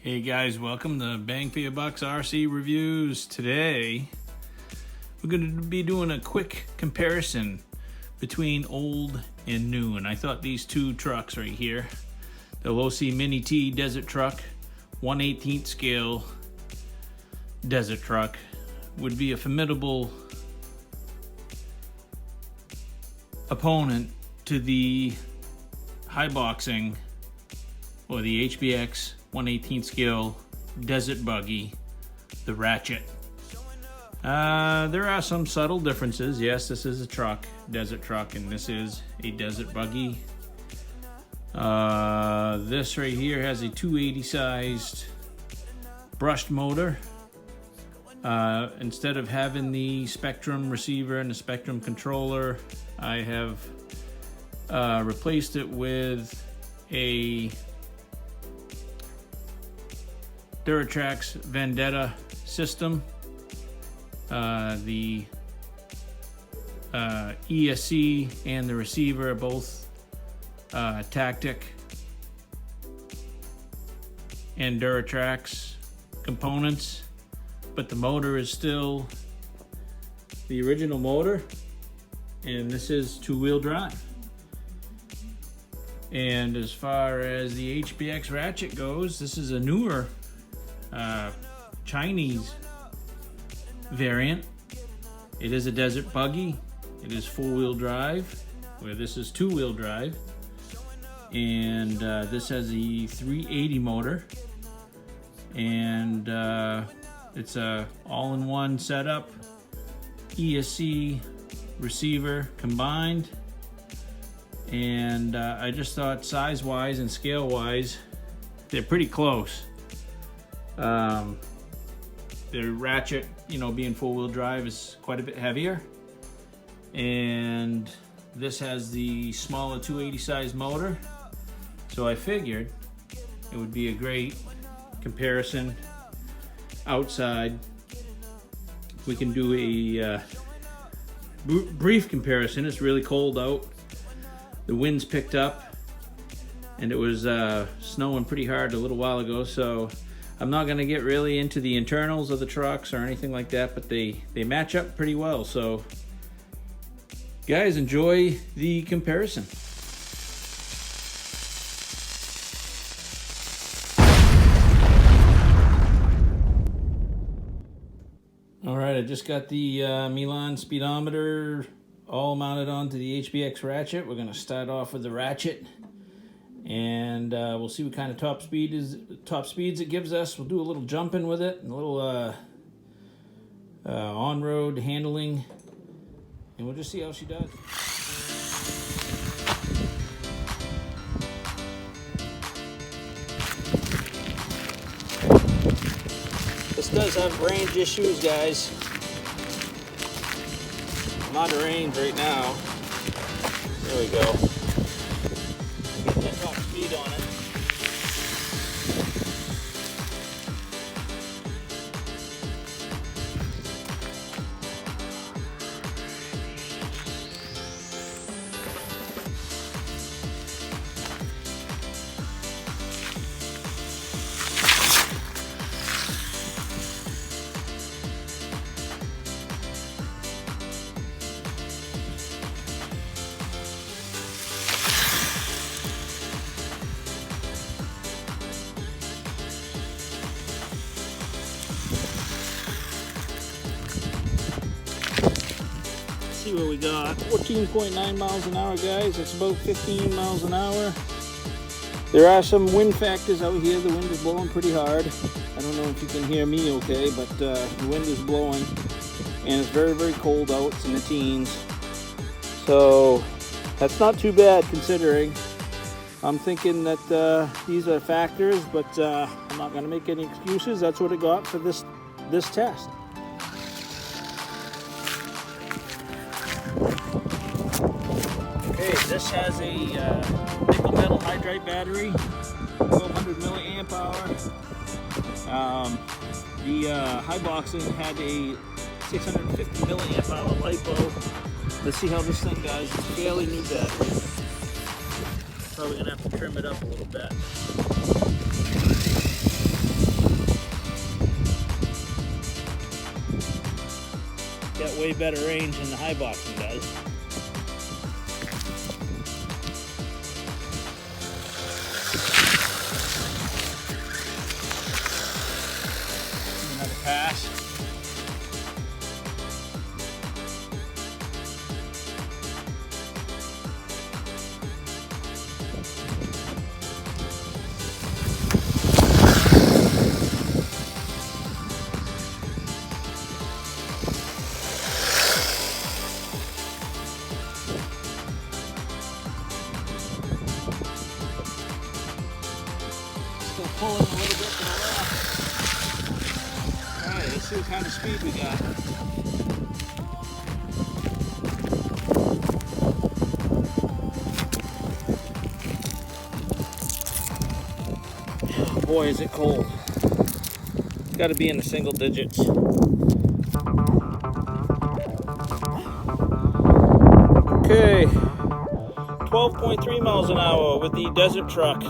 Hey guys, welcome to Bang for Your Bucks RC Reviews. Today, we're going to be doing a quick comparison between old and new. And I thought these two trucks right here, the Losi Mini-T Desert Truck, 1/18 scale desert truck, would be a formidable opponent to the high boxing or the HBX 1/18 scale desert buggy, the Ratchet. There are some subtle differences. Yes, this is a truck, desert truck, and this is a desert buggy. This right here has a 280 sized brushed motor. Instead of having the Spectrum receiver and the Spectrum controller, I have replaced it with a Duratrax Vendetta system. The ESC and the receiver are both Tactic and Duratrax components, but the motor is still the original motor, and this is two-wheel drive. And as far as the HBX Ratchet goes, this is a newer Chinese variant. It is a desert buggy. It is four-wheel drive, where this is two-wheel drive, and this has a 380 motor, and it's a all-in-one setup, ESC receiver combined. And I just thought size-wise and scale-wise, they're pretty close. The Ratchet, being four-wheel drive, is quite a bit heavier, and this has the smaller 280 size motor, so I figured it would be a great comparison outside. We can do a brief comparison. It's really cold out, the winds picked up, and it was snowing pretty hard a little while ago, so I'm not going to get really into the internals of the trucks or anything like that, but they match up pretty well. So guys, enjoy the comparison. All right, I just got the Milan speedometer all mounted onto the HBX Ratchet. We're going to start off with the Ratchet, and we'll see what kind of top speeds it gives us. We'll do a little jumping with it, and a little on-road handling, and we'll just see how she does. This does have range issues, guys. I'm out of range right now. There we go. Get that top speed on it. See what we got. 14.9 miles an hour, guys. It's about 15 miles an hour. There are some wind factors out here. The wind is blowing pretty hard. I don't know if you can hear me okay, but the wind is blowing, and it's very, very cold out. It's in the teens. So that's not too bad considering. I'm thinking that these are factors, but I'm not going to make any excuses. That's what it got for this test. Okay, this has a nickel metal hydride battery, 1200 milliamp hour. The high boxing had a 650 milliamp hour LiPo. Let's see how this thing does. It's a fairly new battery. Probably gonna have to trim it up a little bit. way better range than the high boxing does. Another pass. Still pulling a little bit to the left. Alright, let's see what kind of speed we got. Oh boy, is it cold. It's got to be in the single digits. Okay, 12.3 miles an hour with the desert truck.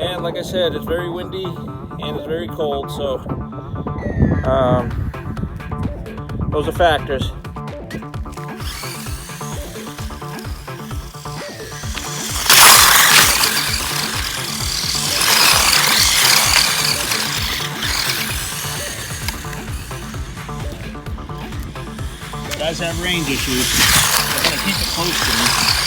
And like I said, it's very windy and it's very cold, so those are factors. Guys have range issues. I'm gonna keep it close to me.